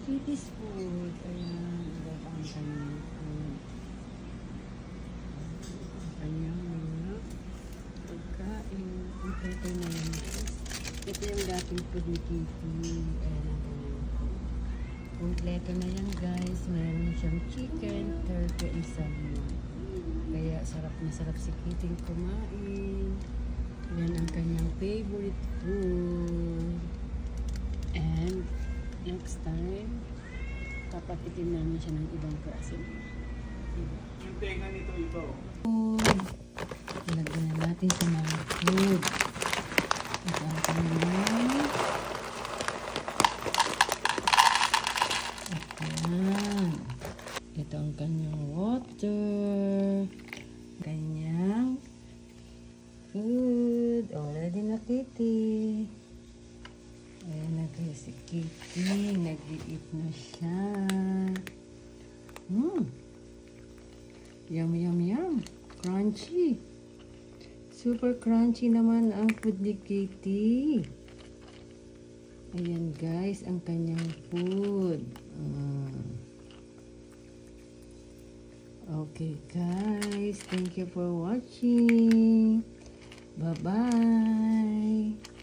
Kitty's food. Ayan, iba pa ang kanyang food. Kanyang mga pagkain. Ito na yun. Ito yung dating food ni Kitty. Ayan ang kanyang food. Kompleto na yan guys. Meron siyang chicken, turkey, and salmon. Kaya sarap na sarap si Kitty kumain. Yan ang kanyang favorite food. And next time, papatikin namin siya ng ibang klase. Yung tenga nito ito. Ilagay na natin sa mga food. Ito ang kanyang. Ayan. Ito ang kanyang water. Kanyang food. Already na Kitty. Ayan na guys si Kitty. Nag-i-eat na siya. Yum, yum, yum. Crunchy. Super crunchy naman ang food ni Kitty. Ayan guys, ang kanyang food. Okay guys, thank you for watching. Bye-bye.